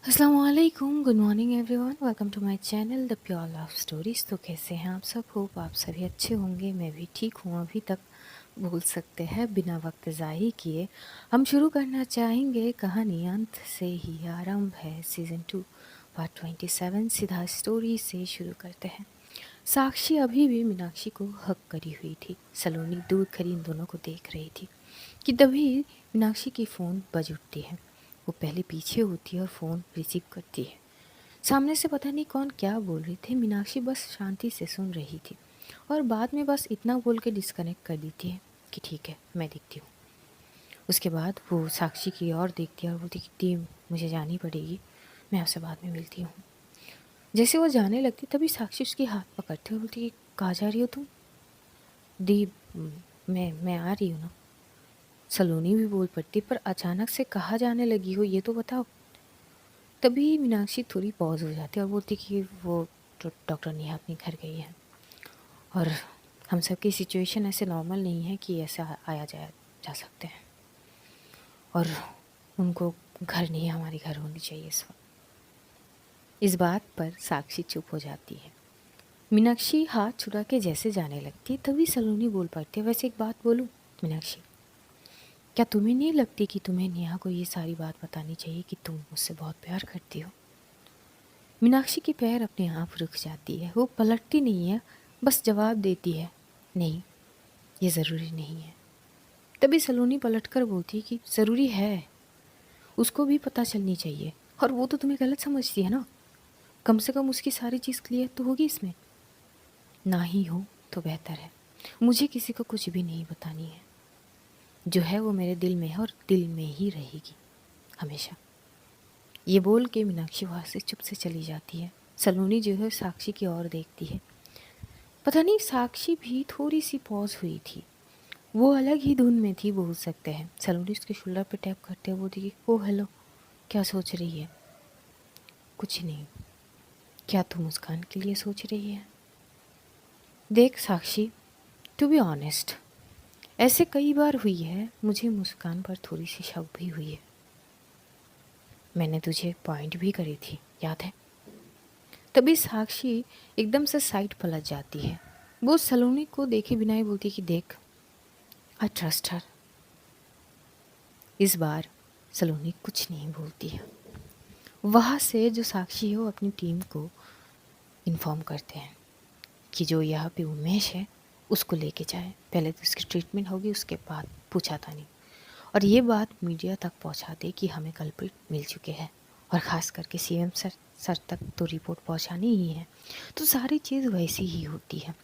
अस्सलामुअलैकुम, good morning everyone, welcome to my channel the pure love stories. तो कैसे हैं आप सब? होप आप सभी अच्छे होंगे। मैं भी ठीक हूँ। अभी तक बोल सकते हैं बिना वक्त ज़ाही किए हम शुरू करना चाहेंगे कहानी अंत से ही आरंभ है सीज़न 2 पार्ट 27। सीधा स्टोरी से शुरू करते हैं। साक्षी अभी भी मीनाक्षी को हक करी हुई थी। सलोनी दूर खड़ी इन दोनों को देख रही थी कि तभी मीनाक्षी की फ़ोन बज उठती है। वो पहले पीछे होती है और फ़ोन रिसीव करती है। सामने से पता नहीं कौन क्या बोल रही थी। मीनाक्षी बस शांति से सुन रही थी और बाद में बस इतना बोल के डिस्कनेक्ट कर देती है कि ठीक है, मैं देखती हूँ। उसके बाद वो साक्षी की ओर देखती है और बोलती कि दी, मुझे जानी पड़ेगी, मैं आपसे बाद में मिलती हूँ। जैसे वो जाने लगती तभी साक्षी उसकी हाथ पकड़ती है और बोलती कि कहाँ जा रही हो तुम? दी, मैं आ रही हूँ ना। सलोनी भी बोल पड़ती, पर अचानक से कहाँ जाने लगी हो ये तो बताओ। तभी मीनाक्षी थोड़ी पॉज हो जाती है और बोलती कि वो डॉक्टर नेहा अपने घर गई है और हम सब की सिचुएशन ऐसे नॉर्मल नहीं है कि ऐसा आया जाया जा सकते हैं, और उनको घर नहीं, हमारे घर होनी चाहिए इस वक्त। इस बात पर साक्षी चुप हो जाती है। मीनाक्षी हाथ छुड़ा के जैसे जाने लगती है तभी सलोनी बोल पड़ती है, वैसे एक बात बोलूं मीनाक्षी, क्या तुम्हें नहीं लगती कि तुम्हें नेहा को ये सारी बात बतानी चाहिए कि तुम मुझसे बहुत प्यार करती हो? मीनाक्षी की पैर अपने आप रुक जाती है। वो पलटती नहीं है, बस जवाब देती है, नहीं, ये ज़रूरी नहीं है। तभी सलोनी पलटकर बोलती है कि ज़रूरी है, उसको भी पता चलनी चाहिए, और वो तो तुम्हें गलत समझती है ना। कम से कम उसकी सारी चीज़ क्लियर तो होगी इसमें। ना ही हो तो बेहतर है। मुझे किसी को कुछ भी नहीं बतानी है। जो है वो मेरे दिल में है और दिल में ही रहेगी हमेशा। ये बोल के मीनाक्षी वहाँ से चुप से चली जाती है। सलोनी जो है साक्षी की ओर देखती है। पता नहीं साक्षी भी थोड़ी सी पॉज हुई थी। वो अलग ही धुन में थी बोल सकते हैं। सलोनी उसके शोल्डर पे टैप करते हुए बोली, ओ हेलो, क्या सोच रही है? कुछ नहीं। क्या तू मुस्कान के लिए सोच रही है? देख साक्षी, टू बी ऑनेस्ट, ऐसे कई बार हुई है। मुझे मुस्कान पर थोड़ी सी शक भी हुई है। मैंने तुझे पॉइंट भी करी थी, याद है? तभी साक्षी एकदम से साइड पलट जाती है। वो सलोनी को देखे बिना ही बोलती कि देख, आई ट्रस्ट हर। इस बार सलोनी कुछ नहीं बोलती है। वहाँ से जो साक्षी है वो अपनी टीम को इन्फॉर्म करते हैं कि जो यहाँ पे उमेश है उसको लेके जाए, पहले तो उसकी ट्रीटमेंट होगी, उसके बाद पूछा था नहीं। और ये बात मीडिया तक पहुँचा दे कि हमें कल्प्रिट मिल चुके हैं, और ख़ास करके सीएम सर तक तो रिपोर्ट पहुँचानी ही है। तो सारी चीज़ वैसी ही होती है।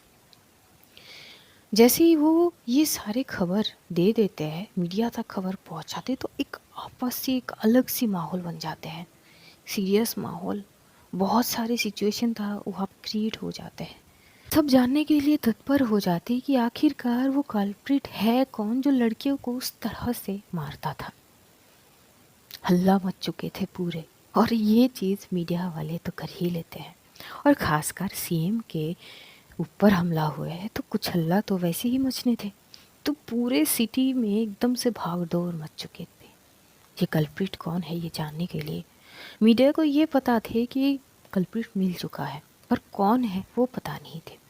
जैसे ही वो ये सारे खबर दे देते हैं, मीडिया तक खबर पहुँचाते, तो एक आपस से एक अलग सी माहौल बन जाते हैं। सीरियस माहौल, बहुत सारे सिचुएशन था वहाँ क्रिएट हो जाते हैं। सब जानने के लिए तत्पर हो जाते हैं कि आखिरकार वो कल्प्रिट है कौन जो लड़कियों को उस तरह से मारता था। हल्ला मच चुके थे पूरे, और ये चीज़ मीडिया वाले तो कर ही लेते हैं। और ख़ासकर सीएम के ऊपर हमला हुआ है तो कुछ हल्ला तो वैसे ही मचने थे। तो पूरे सिटी में एकदम से भाग दौड़ मच चुके थे ये कल्प्रिट कौन है ये जानने के लिए। मीडिया को ये पता थे कि कल्प्रिट मिल चुका है, पर कौन है वो पता नहीं थे।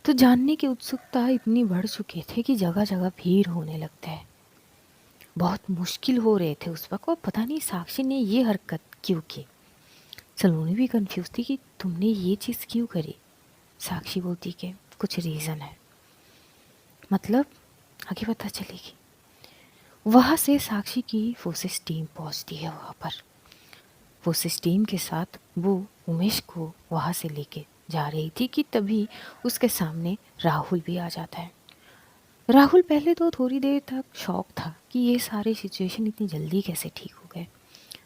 तो जानने की उत्सुकता इतनी बढ़ चुके थे कि जगह जगह भीड़ होने लगता है। बहुत मुश्किल हो रहे थे उस वक्त, और पता नहीं साक्षी ने ये हरकत क्यों की। सलोनी भी कंफ्यूज थी कि तुमने ये चीज़ क्यों करी। साक्षी बोलती कि कुछ रीज़न है, मतलब आगे पता चलेगी। वहाँ से साक्षी की फोर्सेस टीम पहुँचती है वहाँ पर। फोर्सेस टीम के साथ वो उमेश को वहाँ से लेके जा रही थी कि तभी उसके सामने राहुल भी आ जाता है। राहुल पहले तो थोड़ी देर तक शॉक था कि ये सारे सिचुएशन इतनी जल्दी कैसे ठीक हो गए,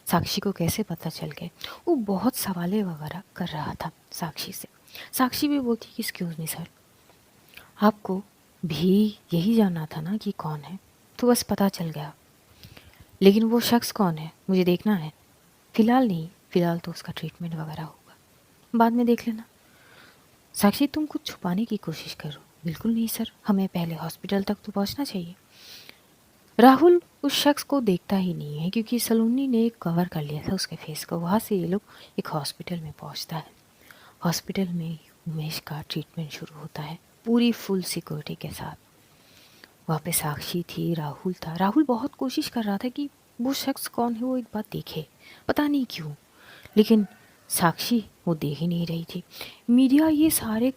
साक्षी को कैसे पता चल गए। वो बहुत सवाले वगैरह कर रहा था साक्षी से। साक्षी भी बोलती कि एक्सक्यूज़ मी सर, आपको भी यही जानना था ना कि कौन है, तो बस पता चल गया, लेकिन वो शख्स कौन है मुझे देखना है। फ़िलहाल नहीं, फ़िलहाल तो उसका ट्रीटमेंट वगैरह होगा, बाद में देख लेना। साक्षी, तुम कुछ छुपाने की कोशिश करो। बिल्कुल नहीं सर, हमें पहले हॉस्पिटल तक तो पहुंचना चाहिए। राहुल उस शख्स को देखता ही नहीं है क्योंकि सलोनी ने कवर कर लिया था उसके फेस को। वहाँ से ये लोग एक हॉस्पिटल में पहुँचता है। हॉस्पिटल में उमेश का ट्रीटमेंट शुरू होता है पूरी फुल सिक्योरिटी के साथ। वहाँ पे साक्षी थी, राहुल था। राहुल बहुत कोशिश कर रहा था कि वो शख्स कौन है वो एक बार देखे, पता नहीं क्यों, लेकिन साक्षी वो देख ही नहीं रही थी। मीडिया ये सारे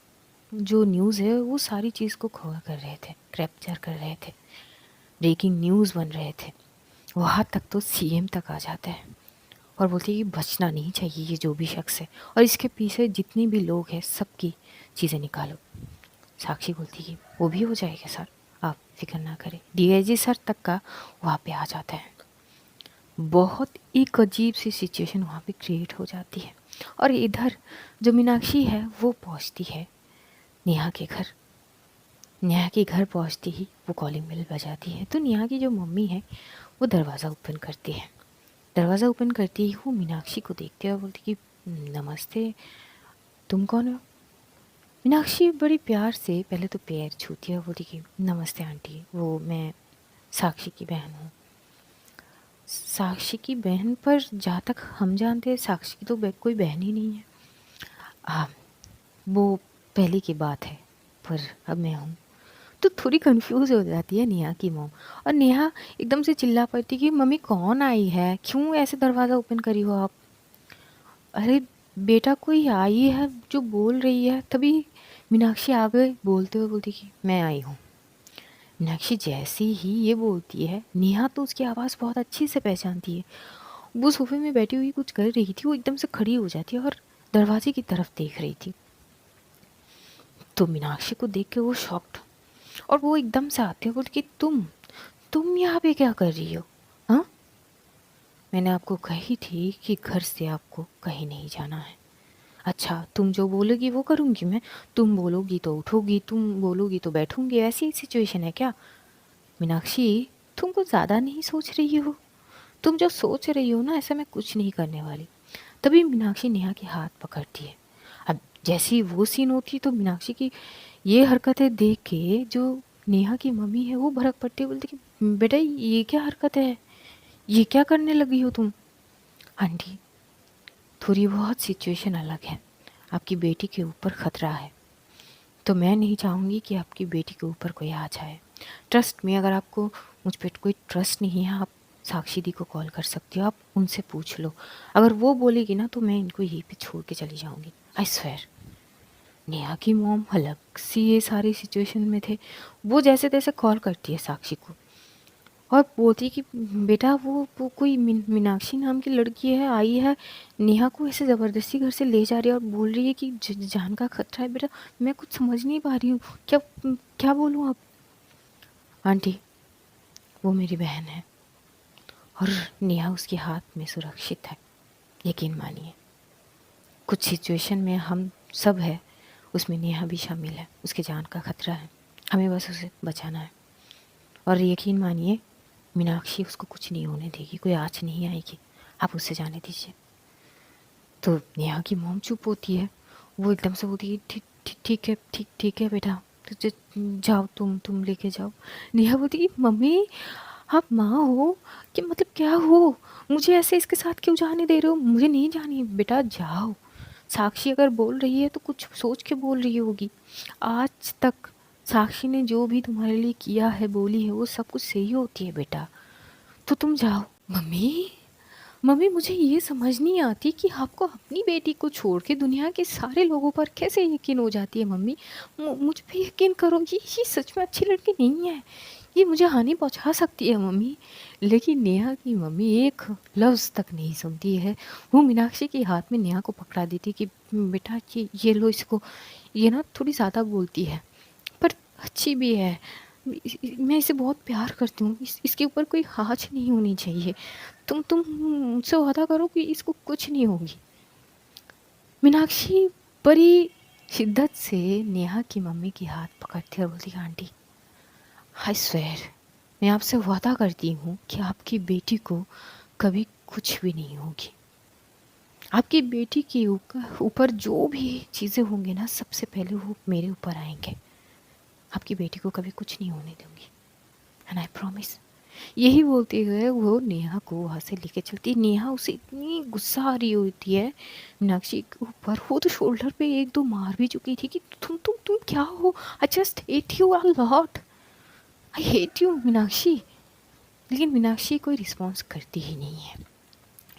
जो न्यूज़ है वो सारी चीज़ को कवर कर रहे थे, कैप्चर कर रहे थे, ब्रेकिंग न्यूज़ बन रहे थे। वहाँ तक तो सीएम तक आ जाता है और बोलते हैं कि बचना नहीं चाहिए ये जो भी शख्स है, और इसके पीछे जितने भी लोग हैं सबकी चीज़ें निकालो। साक्षी बोलती कि वो भी हो जाएगा सर, आप फिक्र ना करें। डीआईजी सर तक का वहाँ पे आ जाता है। बहुत एक अजीब सी सिचुएशन वहाँ पे क्रिएट हो जाती है। और इधर जो मीनाक्षी है वो पहुँचती है नेहा के घर। नेहा के घर पहुँचती ही वो कॉलिंग बेल बजाती है, तो नेहा की जो मम्मी है वो दरवाज़ा ओपन करती है। दरवाज़ा ओपन करती ही वो मीनाक्षी को देखती है और बोलती कि नमस्ते, तुम कौन हो? मीनाक्षी बड़ी प्यार से पहले तो पैर छूती है और बोलती कि नमस्ते आंटी, वो मैं साक्षी की बहन हूँ। साक्षी की बहन? पर जहाँ तक हम जानते हैं साक्षी की तो कोई बहन ही नहीं है। हाँ, वो पहले की बात है, पर अब मैं हूँ। तो थोड़ी कंफ्यूज हो जाती है नेहा की मॉम, और नेहा एकदम से चिल्ला पड़ती कि मम्मी कौन आई है, क्यों ऐसे दरवाज़ा ओपन करी हो आप? अरे बेटा कोई आई है जो बोल रही है। तभी मीनाक्षी आगे बोलते हुए बोलती कि मैं आई हूँ। मीनाक्षी जैसी ही ये बोलती है, नेहा तो उसकी आवाज़ बहुत अच्छी से पहचानती है। वो सोफे में बैठी हुई कुछ कर रही थी, वो एकदम से खड़ी हो जाती है और दरवाजे की तरफ देख रही थी। तो मीनाक्षी को देख के वो शॉक्ड, और वो एकदम से आते हैं बोल कि तुम यहाँ पे क्या कर रही हो? हाँ, मैंने आपको कही थी कि घर से आपको कहीं नहीं जाना है। अच्छा, तुम जो बोलोगी वो करूँगी मैं। तुम बोलोगी तो उठोगी, तुम बोलोगी तो बैठूंगी, ऐसी ही सिचुएशन है क्या? मीनाक्षी, तुम कुछ ज़्यादा नहीं सोच रही हो? तुम जो सोच रही हो ना, ऐसा मैं कुछ नहीं करने वाली। तभी मीनाक्षी नेहा के हाथ पकड़ती है। अब जैसी वो सीन होती तो मीनाक्षी की ये हरकतें देख के जो नेहा की मम्मी है वो भड़क पड़ती है, बोलती कि बेटा ये क्या हरकत है, ये क्या करने लगी हो तुम? आंटी, थोड़ी बहुत सिचुएशन अलग है। आपकी बेटी के ऊपर खतरा है, तो मैं नहीं चाहूँगी कि आपकी बेटी के ऊपर कोई आ जाए। ट्रस्ट में, अगर आपको मुझ पर कोई ट्रस्ट नहीं है, आप साक्षी दी को कॉल कर सकती हो, आप उनसे पूछ लो। अगर वो बोलेगी ना तो मैं इनको यहीं पे छोड़ के चली जाऊँगी, आई स्वेयर। नेहा की मॉम अलग सी ये सारी सिचुएशन में थे। वो जैसे तैसे कॉल करती है साक्षी को और बोलती है कि बेटा वो कोई मीनाक्षी नाम की लड़की है, आई है, नेहा को ऐसे ज़बरदस्ती घर से ले जा रही है और बोल रही है कि जान का खतरा है। बेटा मैं कुछ समझ नहीं पा रही हूँ, क्या क्या बोलूँ अब? आंटी, वो मेरी बहन है और नेहा उसके हाथ में सुरक्षित है, यकीन मानिए। कुछ सिचुएशन में हम सब है, उसमें नेहा भी शामिल है, उसके जान का खतरा है, हमें बस उसे बचाना है। और यकीन मानिए मीनाक्षी उसको कुछ नहीं होने देगी, कोई आँच नहीं आएगी, आप उससे जाने दीजिए। तो नेहा की मॉम चुप होती है। वो एकदम से बोलती है ठीक ठीक ठीक है, ठीक है बेटा, तो जाओ, तुम लेके जाओ। नेहा बोलती है मम्मी आप माँ हो कि मतलब क्या हो, मुझे ऐसे इसके साथ क्यों जाने दे रहे हो? मुझे नहीं जानी। बेटा जाओ, साक्षी अगर बोल रही है तो कुछ सोच के बोल रही होगी। आज तक साक्षी ने जो भी तुम्हारे लिए किया है, बोली है, वो सब कुछ सही होती है बेटा, तो तुम जाओ। मम्मी, मम्मी मुझे ये समझ नहीं आती कि आपको अपनी बेटी को छोड़ के दुनिया के सारे लोगों पर कैसे यकीन हो जाती है। मम्मी मुझ पे यकीन करो, ये सच में अच्छी लड़की नहीं है, ये मुझे हानि पहुंचा सकती है मम्मी। लेकिन नेहा की मम्मी एक लफ्ज़ तक नहीं सुनती है। वो मीनाक्षी के हाथ में नेहा को पकड़ा देती कि बेटा ये लो इसको, ये ना थोड़ी ज़्यादा बोलती है पर अच्छी भी है, मैं इसे बहुत प्यार करती हूँ, इसके ऊपर कोई आँच नहीं होनी चाहिए। तुम मुझसे वादा करो कि इसको कुछ नहीं होगी। मीनाक्षी बड़ी शिद्दत से नेहा की मम्मी की हाथ पकड़ती है और बोलती है आंटी, आई स्वेयर, मैं आपसे वादा करती हूँ कि आपकी बेटी को कभी कुछ भी नहीं होगी। आपकी बेटी के ऊपर जो भी चीज़ें होंगी ना, सबसे पहले वो मेरे ऊपर आएंगे। आपकी बेटी को कभी कुछ नहीं होने दूंगी, एंड आई प्रॉमिस। यही बोलते हुए वो नेहा को वहाँ से लेके चलती है। नेहा उसे इतनी गुस्सा आ रही होती है मीनाक्षी के ऊपर, वो तो शोल्डर पे एक दो मार भी चुकी थी कि तुम क्या हो, I just hate you a lot, I hate you Meenakshi. लेकिन मीनाक्षी कोई रिस्पॉन्स करती ही नहीं है।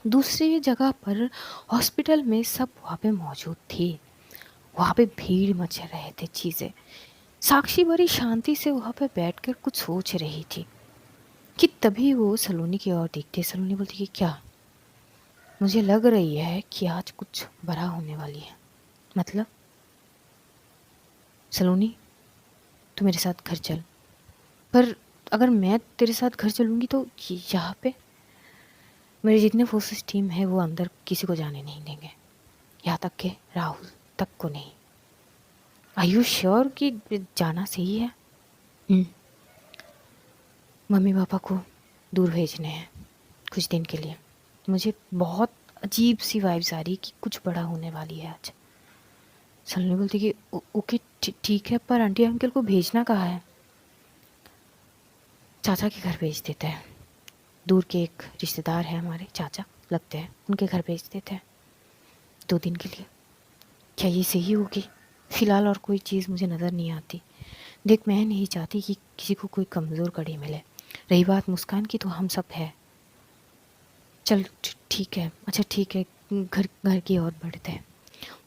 दूसरी जगह पर हॉस्पिटल में सब वहाँ पे मौजूद थे, वहाँ पे भीड़ मच रहे थे चीज़ें। साक्षी बड़ी शांति से वहाँ पे बैठकर कुछ सोच रही थी कि तभी वो सलोनी की ओर देखती है। सलोनी बोलती कि क्या, मुझे लग रही है कि आज कुछ बड़ा होने वाली है। मतलब सलोनी, तू मेरे साथ घर चल। पर अगर मैं तेरे साथ घर चलूँगी तो यहाँ पे मेरे जितने फोर्सेस टीम है वो अंदर किसी को जाने नहीं देंगे, यहाँ तक के राहुल तक को नहीं। आर यू श्योर कि जाना सही है? मम्मी पापा को दूर भेजने हैं कुछ दिन के लिए। मुझे बहुत अजीब सी वाइब्स आ रही कि कुछ बड़ा होने वाली है आज। सलोनी बोलती कि ओके ठीक है, पर आंटी अंकल को भेजना कहाँ है? चाचा के घर भेज देते हैं, दूर के एक रिश्तेदार है हमारे, चाचा लगते हैं, उनके घर भेज देते हैं 2 दिन के लिए। क्या ये सही होगी? फ़िलहाल और कोई चीज़ मुझे नज़र नहीं आती। देख, मैं नहीं चाहती कि किसी को कोई कमज़ोर कड़ी मिले। रही बात मुस्कान की, तो हम सब है। चल ठीक है, अच्छा ठीक है, घर घर की ओर बढ़ते हैं।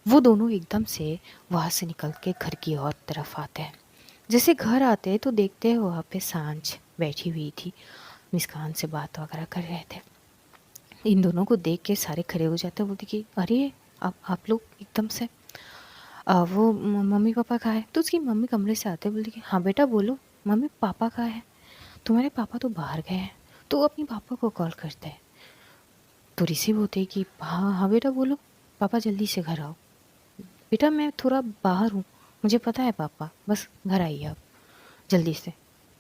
वो दोनों एकदम से वहाँ से निकल के घर की ओर तरफ आते हैं। जैसे घर आते हैं तो देखते हैं वहाँ पे सांझ बैठी हुई थी, मुस्कान से बात वगैरह कर रहे थे। इन दोनों को देख के सारे खड़े हो जाते हैं। बोलते कि अरे आप लोग एकदम से वो मम्मी पापा कहाँ है? तो उसकी मम्मी कमरे से आते बोलती कि हाँ बेटा बोलो, मम्मी पापा कहाँ है? तुम्हारे पापा तो बाहर गए हैं, तो अपनी पापा को कॉल करते हैं। तो ऋषि बोलते कि हाँ हाँ बेटा बोलो, पापा जल्दी से घर आओ। बेटा मैं थोड़ा बाहर हूँ, मुझे पता है पापा, बस घर आइए आप जल्दी से।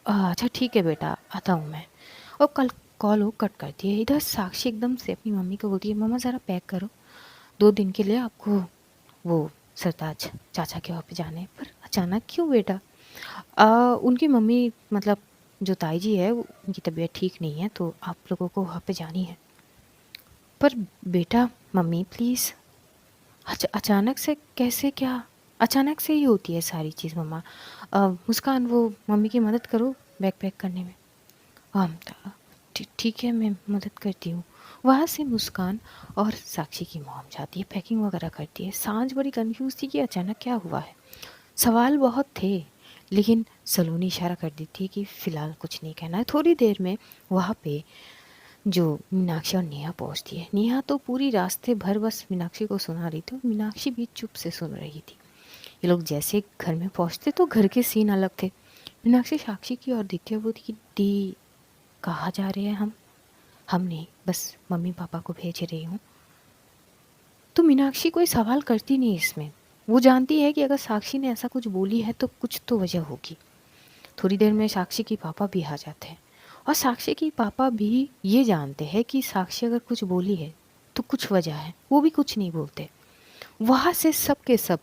अच्छा ठीक है बेटा, आता हूँ मैं। और कल कॉल वो कट करती है। इधर साक्षी एकदम से अपनी मम्मी को बोलती है मम्मा ज़रा पैक करो, 2 दिन के लिए आपको वो सरताज चाचा के वहाँ पे जाने हैं। पर अचानक क्यों बेटा? उनकी मम्मी मतलब जो ताई जी है उनकी तबीयत ठीक नहीं है, तो आप लोगों को वहाँ पे जानी है। पर बेटा मम्मी प्लीज़, अचानक से कैसे, क्या अचानक से ही होती है सारी चीज़ मम्मा। मुस्कान वो मम्मी की मदद करो बैग पैक करने में। हाँ ठीक है, मैं मदद करती हूँ। वहाँ से मुस्कान और साक्षी की मॉम जाती है, पैकिंग वगैरह करती है। सांझ बड़ी कंफ्यूज थी कि अचानक क्या हुआ है। सवाल बहुत थे, लेकिन सलोनी इशारा कर देती है कि फ़िलहाल कुछ नहीं कहना है। थोड़ी देर में वहाँ पे जो मीनाक्षी और नेहा पहुँचती है। नेहा तो पूरी रास्ते भर बस मीनाक्षी को सुना रही थी और मीनाक्षी भी चुप से सुन रही थी। ये लोग जैसे घर में पहुँचते तो घर के सीन अलग थे। मीनाक्षी साक्षी की ओर देखती है, वो थी कि दी कहाँ जा रहे हैं हम नहीं, बस मम्मी पापा को भेज रही हूँ। तो मीनाक्षी कोई सवाल करती नहीं इसमें। वो जानती है कि अगर साक्षी ने ऐसा कुछ बोली है तो कुछ तो वजह होगी। थोड़ी देर में साक्षी की पापा भी आ जाते हैं और साक्षी की पापा भी ये जानते हैं कि साक्षी अगर कुछ बोली है तो कुछ वजह है। वो भी कुछ नहीं बोलते। वहाँ से सब के सब,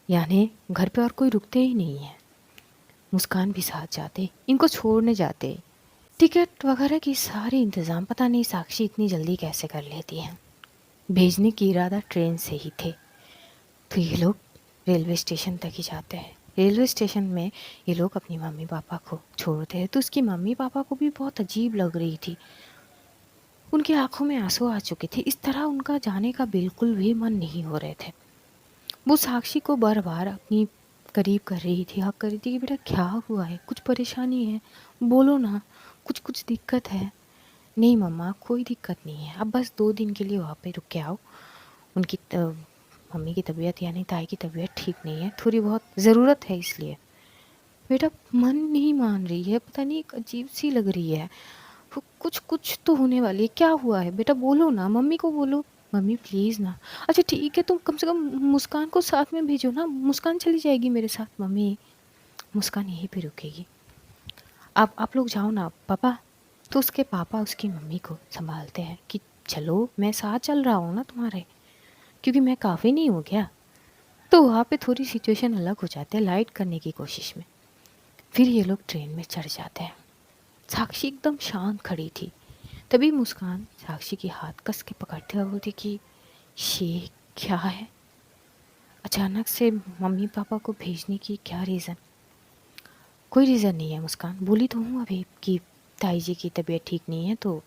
यानी घर पे और कोई रुकते ही नहीं है। मुस्कान भी साथ जाते, इनको छोड़ने जाते। टिकट वगैरह की सारी इंतज़ाम पता नहीं साक्षी इतनी जल्दी कैसे कर लेती है। भेजने की इरादा ट्रेन से ही थे। तो ये लोग रेलवे स्टेशन तक ही जाते हैं। रेलवे स्टेशन में ये लोग अपनी मम्मी पापा को छोड़ते हैं। तो उसकी मम्मी पापा को भी बहुत अजीब लग रही थी, उनकी आंखों में आंसू आ चुके थे। इस तरह उनका जाने का बिल्कुल भी मन नहीं हो रहे थे। वो साक्षी को बार बार अपनी करीब कर रही थी, हक कर रही थी कि बेटा क्या हुआ है, कुछ परेशानी है, बोलो ना, कुछ कुछ दिक्कत है। नहीं मम्मा कोई दिक्कत नहीं है, अब बस 2 दिन के लिए वहाँ पे रुक के आओ। उनकी मम्मी की तबीयत यानी ताई की तबीयत ठीक नहीं है, थोड़ी बहुत ज़रूरत है इसलिए। बेटा मन नहीं मान रही है, पता नहीं एक अजीब सी लग रही है, कुछ कुछ तो होने वाली है। क्या हुआ है बेटा, बोलो ना, मम्मी को बोलो। मम्मी प्लीज़ ना। अच्छा ठीक है, तुम कम से कम मुस्कान को साथ में भेजो ना, मुस्कान चली जाएगी मेरे साथ। मम्मी मुस्कान यहीं पे रुकेगी, आप लोग जाओ ना पापा। तो उसके पापा उसकी मम्मी को संभालते हैं कि चलो मैं साथ चल रहा हूँ ना तुम्हारे, क्योंकि मैं काफ़ी नहीं हूँ क्या। तो वहाँ पे थोड़ी सिचुएशन अलग हो जाते हैं लाइट करने की कोशिश में। फिर ये लोग ट्रेन में चढ़ जाते हैं। साक्षी एकदम शांत खड़ी थी। तभी मुस्कान साक्षी की हाथ कस के पकड़ते हुए बोलती कि ये क्या है? अचानक से मम्मी पापा को भेजने की क्या रीज़न? कोई रीज़न नहीं है मुस्कान, बोली तो हूँ अभी कि ताई जी की तबीयत ठीक नहीं है, तो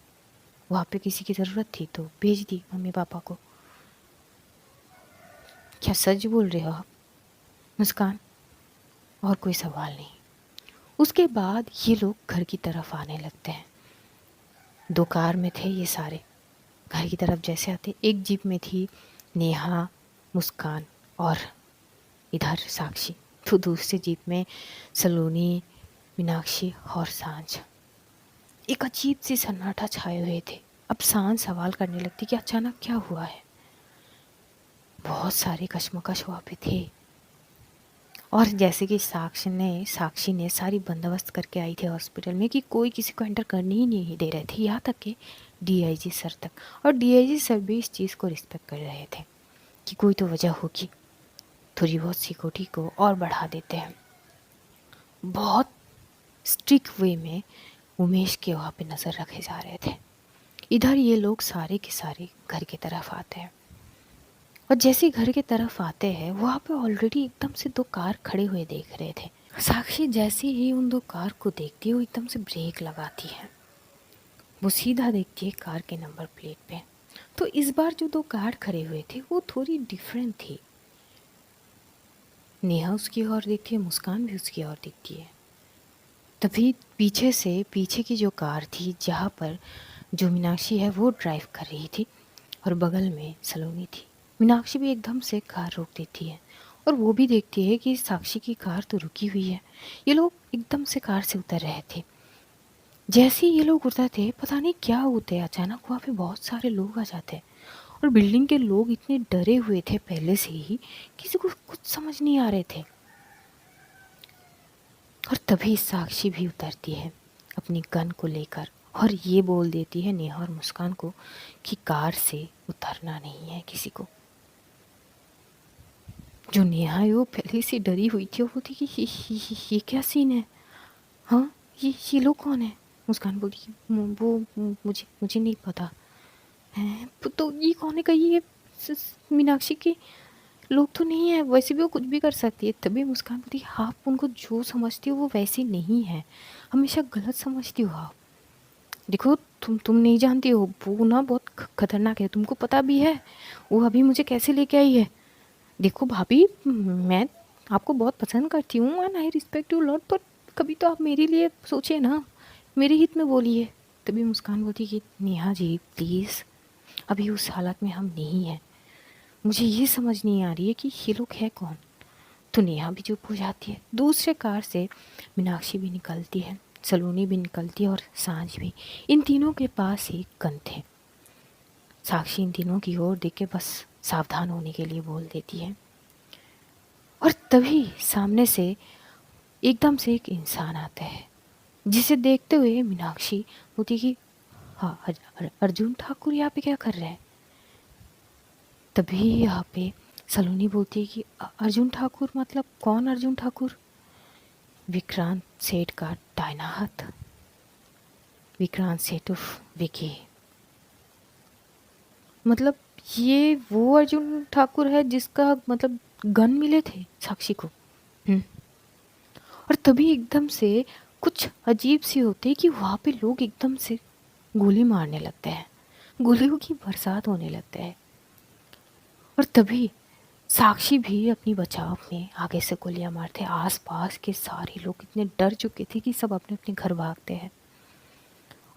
वहाँ पे किसी की ज़रूरत थी तो भेज दी मम्मी पापा को। क्या सच बोल रहे हो आप? मुस्कान और कोई सवाल नहीं। उसके बाद ये लोग घर की तरफ आने लगते हैं। 2 कार में थे ये सारे। घर की तरफ जैसे आते, एक जीप में थी नेहा, मुस्कान और इधर साक्षी, तो दूसरी जीप में सलोनी, मीनाक्षी और सांझ। एक अजीब सी सन्नाटा छाए हुए थे। अब सांझ सवाल करने लगती कि अचानक क्या हुआ है। बहुत सारे कश्मकश वहाँ पे थे। और जैसे कि साक्षी ने सारी बंदोबस्त करके आई थी हॉस्पिटल में कि कोई किसी को एंटर करने ही नहीं दे रहे थे, यहाँ तक कि डीआईजी सर तक। और डीआईजी सर भी इस चीज़ को रिस्पेक्ट कर रहे थे कि कोई तो वजह होगी, थोड़ी बहुत सिक्योरिटी को और बढ़ा देते हैं। बहुत स्ट्रिक्ट वे में उमेश के वहाँ पे नज़र रखे जा रहे थे। इधर ये लोग सारे के सारे घर की तरफ आते हैं और जैसे ही घर की तरफ आते हैं वहाँ पे ऑलरेडी एकदम से 2 कार खड़े हुए देख रहे थे। साक्षी जैसे ही उन 2 कार को देखती है वो एकदम से ब्रेक लगाती है। वो सीधा देखती है कार के नंबर प्लेट पे, तो इस बार जो 2 कार खड़े हुए थे वो थोड़ी डिफरेंट थी। नेहा उसकी ओर देखती है, मुस्कान भी उसकी ओर देखती है। तभी पीछे की जो कार थी जहाँ पर जो मीनाक्षी है वो ड्राइव कर रही थी और बगल में सलोनी थी। मीनाक्षी भी एकदम से कार रोक देती है और वो भी देखती है कि साक्षी की कार तो रुकी हुई है। ये लोग एकदम से कार से उतर रहे थे। जैसे ही ये लोग उतरते पता नहीं क्या होते, अचानक वहाँ पे बहुत सारे लोग आ जाते और बिल्डिंग के लोग इतने डरे हुए थे पहले से ही, किसी को कुछ समझ नहीं आ रहे थे। और तभी साक्षी भी उतरती है अपनी गन को लेकर और ये बोल देती है नेहा और मुस्कान को कि कार से उतरना नहीं है किसी को। जो नेहा है वो पहले से डरी हुई थी, वो बोलती कि ये क्या सीन है? हाँ, ये लोग कौन है? मुस्कान बोलती कि वो मुझे मुझे नहीं पता है। तो ये कौन है? कही ये मीनाक्षी के लोग तो नहीं है, वैसे भी वो कुछ भी कर सकती है। तभी मुस्कान बोलती है आप उनको जो समझती हो वो वैसी नहीं है, हमेशा गलत समझती हो आप। देखो तुम नहीं जानती हो, वो ना बहुत खतरनाक है, तुमको पता भी है वो अभी मुझे कैसे लेके आई है। देखो भाभी, मैं आपको बहुत पसंद करती हूँ and I respect you lot, पर कभी तो आप मेरे लिए सोचिए ना, मेरे हित में बोलिए। तभी मुस्कान बोलती कि नेहा जी प्लीज़, अभी उस हालत में हम नहीं हैं, मुझे ये समझ नहीं आ रही है कि ये लोग है कौन। तो नेहा भी चुप हो जाती है। दूसरे कार से मीनाक्षी भी निकलती है, सलोनी भी निकलती है और सांझ भी। इन तीनों के पास एक गन थे। साक्षी इन तीनों की ओर देख के बस सावधान होने के लिए बोल देती है और तभी सामने से एकदम से एक इंसान आता है जिसे देखते हुए मीनाक्षी बोलती कि हाँ, अर्जुन ठाकुर यहाँ पे क्या कर रहे हैं? तभी यहाँ पे सलोनी बोलती है कि अर्जुन ठाकुर मतलब कौन अर्जुन ठाकुर? विक्रांत सेठ का दाहिना हाथ, विक्रांत सेठ उर्फ विकी। मतलब ये वो अर्जुन ठाकुर है जिसका मतलब गन मिले थे साक्षी को। और तभी एकदम से कुछ अजीब सी होती है कि वहाँ पे लोग एकदम से गोली मारने लगते हैं, गोलियों की बरसात होने लगता है। और तभी साक्षी भी अपनी बचाव में आगे से गोलियां मारते। आस पास के सारे लोग इतने डर चुके थे कि सब अपने अपने घर भागते हैं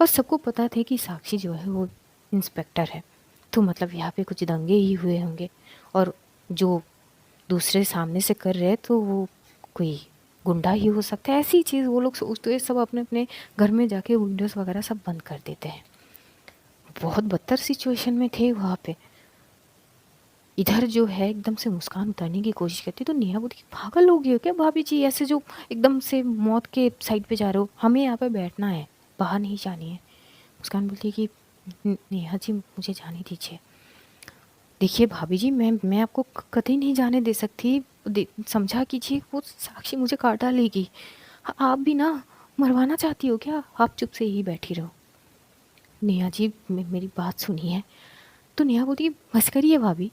और सबको पता थे कि साक्षी जो है वो इंस्पेक्टर है, तो मतलब यहाँ पे कुछ दंगे ही हुए होंगे और जो दूसरे सामने से कर रहे तो वो कोई गुंडा ही हो सकता है। ऐसी चीज़ वो लोग सोचते हुए सब अपने अपने घर में जाके विंडोज़ वगैरह सब बंद कर देते हैं। बहुत बदतर सिचुएशन में थे वहाँ पे। इधर जो है एकदम से मुस्कान उतरने की कोशिश करती तो नेहा बोलती कि पागल हो गई हो क्या भाभी जी, ऐसे जो एकदम से मौत के साइड पे जा रहे हो, हमें यहाँ पे बैठना है, बाहर नहीं जानी है। मुस्कान बोलती कि नेहा जी मुझे जाने दीजिए। देखिए भाभी जी, मैं आपको कतई नहीं जाने दे सकती, समझा कीजिए, वो साक्षी मुझे काट डालेगी। आप भी ना मरवाना चाहती हो क्या? आप चुप से ही बैठी रहो। नेहा जी मेरी बात सुनिए। तो नेहा बोलती है बस करिए भाभी,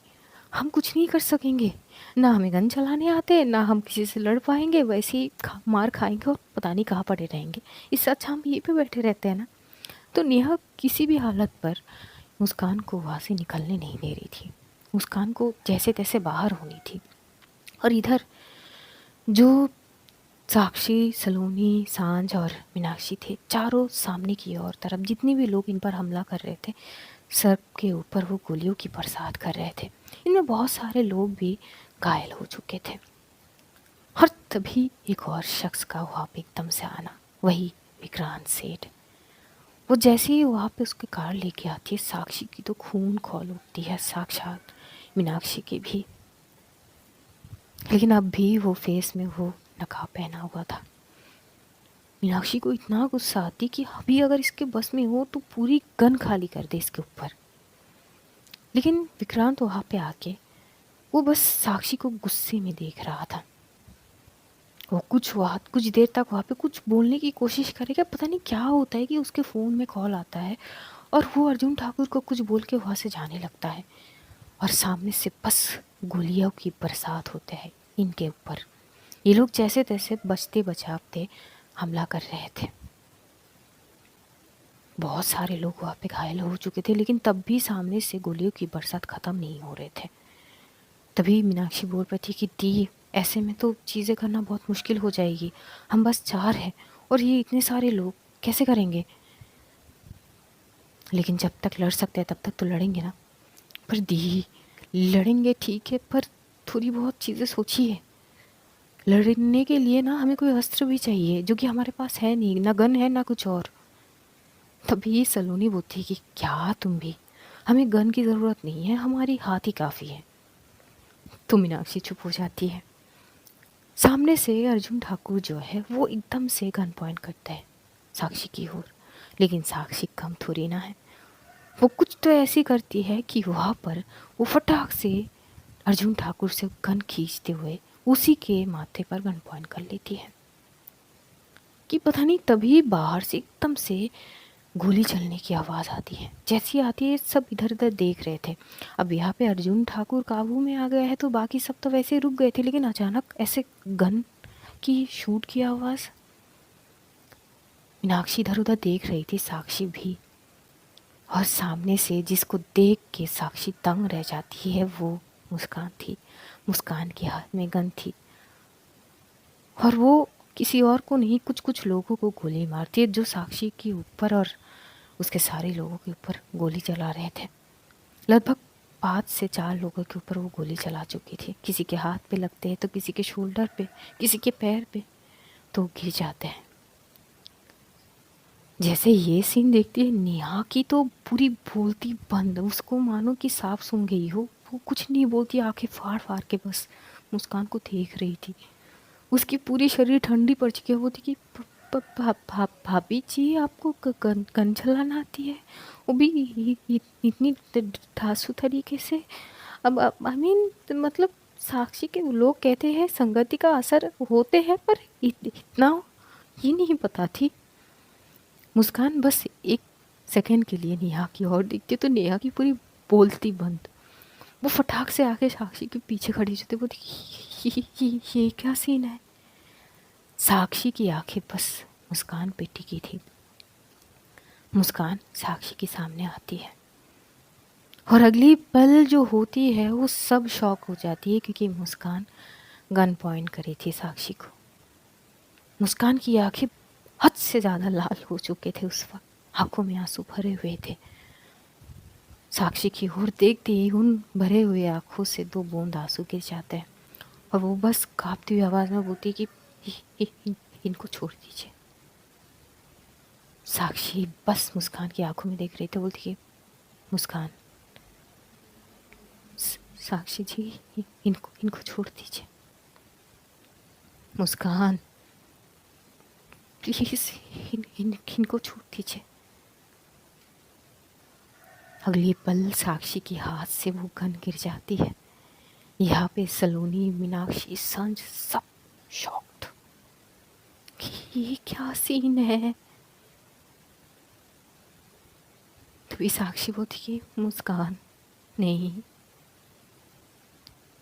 हम कुछ नहीं कर सकेंगे, ना हमें गन चलाने आते, ना हम किसी से लड़ पाएंगे, वैसे ही मार खाएंगे और पता नहीं कहाँ पड़े रहेंगे, इससे अच्छा हम यहीं पे बैठे रहते हैं ना। तो नेहा किसी भी हालत पर मुस्कान को वहाँ से निकलने नहीं दे रही थी। मुस्कान को जैसे तैसे बाहर होनी थी। और इधर जो साक्षी, सलोनी, सांझ और मीनाक्षी थे, चारों सामने की ओर तरफ जितने भी लोग इन पर हमला कर रहे थे, सर के ऊपर वो गोलियों की बरसात कर रहे थे। इनमें बहुत सारे लोग भी घायल हो चुके थे। और तभी एक और शख्स का वहाँ पे एकदम से आना, वही विक्रांत सेठ। वो जैसे ही वहाँ पे उसकी कार लेके आती है, साक्षी की तो खून खौल उठती है, साक्षात मीनाक्षी की भी। लेकिन अब भी वो फेस में वो नकाब पहना हुआ था। मीनाक्षी को इतना गुस्सा आती कि अभी अगर इसके बस में हो तो पूरी गन खाली कर दे इसके ऊपर। लेकिन विक्रांत वहाँ पे आके वो बस साक्षी को गुस्से में देख रहा था। वो कुछ देर तक वहाँ पे कुछ बोलने की कोशिश करेगा, पता नहीं क्या होता है कि उसके फ़ोन में कॉल आता है और वो अर्जुन ठाकुर को कुछ बोल के वहाँ से जाने लगता है। और सामने से बस गोलियों की बरसात होते हैं इनके ऊपर। ये लोग जैसे तैसे बचते बचाते हमला कर रहे थे। बहुत सारे लोग वहाँ पे घायल हो चुके थे, लेकिन तब भी सामने से गोलियों की बरसात ख़त्म नहीं हो रहे थे। तभी मीनाक्षी बोल रही थी कि दी, ऐसे में तो चीज़ें करना बहुत मुश्किल हो जाएगी, हम बस 4 हैं और ये इतने सारे लोग कैसे करेंगे? लेकिन जब तक लड़ सकते हैं तब तक तो लड़ेंगे ना। पर दी, लड़ेंगे ठीक है, पर थोड़ी बहुत चीज़ें सोचिए। लड़ने के लिए ना हमें कोई अस्त्र भी चाहिए, जो कि हमारे पास है नहीं, ना गन है ना कुछ और। तभी सलोनी बोलती कि क्या तुम भी, हमें गन की ज़रूरत नहीं है, हमारी हाथ ही काफ़ी है। तो मीनाक्षी चुप हो जाती है। सामने से अर्जुन ठाकुर जो है वो एकदम से गन पॉइंट करता है साक्षी की ओर। लेकिन साक्षी कम थोड़ी ना है, वो कुछ तो ऐसी करती है कि वहाँ पर वो फटाक से अर्जुन ठाकुर से गन खींचते हुए उसी के माथे पर गन पॉइंट कर लेती है। कि पता नहीं तभी बाहर से एकदम से गोली चलने की आवाज़ आती है। जैसी आती है सब इधर उधर देख रहे थे। अब यहाँ पे अर्जुन ठाकुर काबू में आ गया है तो बाकी सब तो वैसे ही रुक गए थे, लेकिन अचानक ऐसे गन की शूट की आवाज़। मीनाक्षी इधर उधर देख रही थी, साक्षी भी। और सामने से जिसको देख के साक्षी दंग रह जाती है वो मुस्कान थी। मुस्कान के हाथ में गन थी और वो किसी और को नहीं, कुछ कुछ लोगों को गोली मारती है जो साक्षी के ऊपर और उसके सारे लोगों के ऊपर गोली चला रहे थे। लगभग 5 से 4 लोगों के ऊपर वो गोली चला चुकी थी। किसी के हाथ पे लगते हैं तो किसी के शोल्डर पे, किसी के पैर पे, तो गिर जाते हैं। जैसे ये सीन देखती है नेहा की तो पूरी बोलती बंद, उसको मानो कि साफ सूंघ गई हो। वो कुछ नहीं बोलती, आंखें फाड़ फाड़ के बस मुस्कान को देख रही थी। उसकी पूरी शरीर ठंडी पड़ चुकी है। वो थी कि भाभी जी आपको गन चलाना आती है, वो भी इतनी ठासु तरीके से। अब आई मीन मतलब साक्षी के लोग कहते हैं संगति का असर होते हैं, पर इतना ये नहीं पता थी। मुस्कान बस एक सेकंड के लिए नेहा की ओर देखती तो नेहा की पूरी बोलती बंद। वो फटाक से आके साक्षी के पीछे खड़ी होती, वो ये क्या सीन है। साक्षी की आंखें बस मुस्कान पे टिकी थी। मुस्कान साक्षी के सामने आती है और अगली पल जो होती है वो सब शॉक हो जाती है, क्योंकि मुस्कान गन पॉइंट करी थी साक्षी को। मुस्कान की आंखें हद से ज़्यादा लाल हो चुके थे उस वक्त, आंखों में आंसू भरे हुए थे। साक्षी की ओर देखते ही उन भरे हुए आंखों से 2 बूंद आंसू गिर जाते हैं और वो बस कांपती हुई आवाज़ में बोलती कि इनको छोड़ दीजिए। साक्षी बस मुस्कान की आंखों में देख रही थी, बोलती कि मुस्कान, साक्षी जी इनको इनको छोड़ दीजिए। मुस्कान प्लीज इनको छोड़ दीजिए। अगली पल साक्षी के हाथ से वो गन गिर जाती है। यहाँ पे सलोनी, मीनाक्षी, संज सब शॉक्ड। कि ये क्या सीन है। तभी साक्षी बोलती कि मुस्कान, नहीं,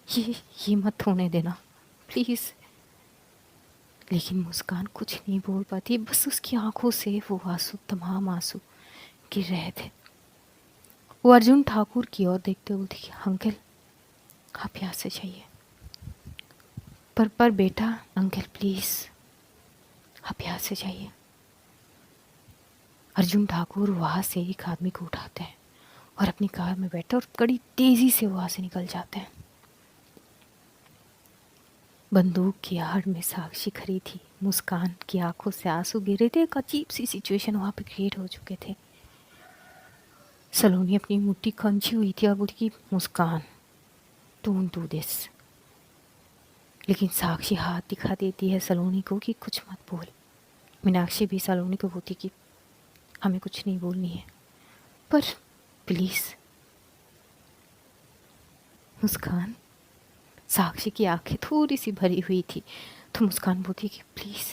ये ये मत होने देना प्लीज़। लेकिन मुस्कान कुछ नहीं बोल पाती, बस उसकी आंखों से वो आंसू, तमाम आंसू गिर रहे थे। वो अर्जुन ठाकुर की ओर देखते हुए बोलती कि अंकल आप यहाँ से जाइए। पर बेटा, अंकल प्लीज़ आप यहाँ से जाइए। अर्जुन ठाकुर वहाँ से एक आदमी को उठाते हैं और अपनी कार में बैठे और बड़ी तेज़ी से वहाँ से निकल जाते हैं। बंदूक की आड़ में साक्षी खड़ी थी। मुस्कान की आंखों से आंसू गिर रहे थे। एक अजीब सी सिचुएशन वहाँ पे क्रिएट हो चुके थे। सलोनी अपनी मुट्ठी खंची हुई थी और बोली कि मुस्कान, डोंट डू दिस। लेकिन साक्षी हाथ दिखा देती है सलोनी को कि कुछ मत बोल। मीनाक्षी भी सलोनी को बोलती कि हमें कुछ नहीं बोलनी है, पर प्लीज़। मुस्कान, साक्षी की आंखें थोड़ी सी भरी हुई थी तो मुस्कान बोलती कि प्लीज़,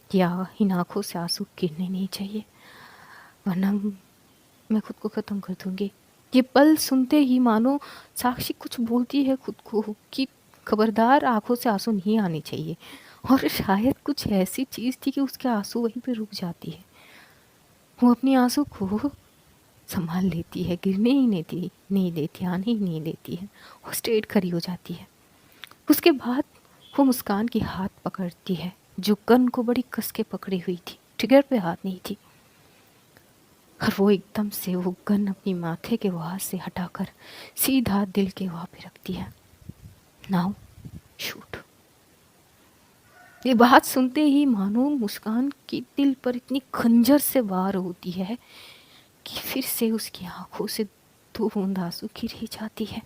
या इन आँखों से आंसू गिरने नहीं चाहिए, वरना मैं खुद को ख़त्म कर दूँगी। ये पल सुनते ही मानो साक्षी कुछ बोलती है खुद को कि खबरदार, आंखों से आंसू नहीं आने चाहिए। और शायद कुछ ऐसी चीज़ थी कि उसके आंसू वहीं पे रुक जाती है। वो अपनी आंसू को संभाल लेती है, गिरने ही नहीं देती, आने ही नहीं देती है। वो स्ट्रेट खड़ी हो जाती है। उसके बाद वो मुस्कान की हाथ पकड़ती है जो गन को बड़ी कस के पकड़ी हुई थी, ट्रिगर पे हाथ नहीं थी। और वो एकदम से वो गन अपनी माथे के वहां से हटाकर सीधा दिल के वहां पे रखती है। Now shoot. ये बात सुनते ही मानो मुस्कान के दिल पर इतनी खंजर से वार होती है कि फिर से उसकी आंखों से दो बूंद आंसू गिर ही जाती है।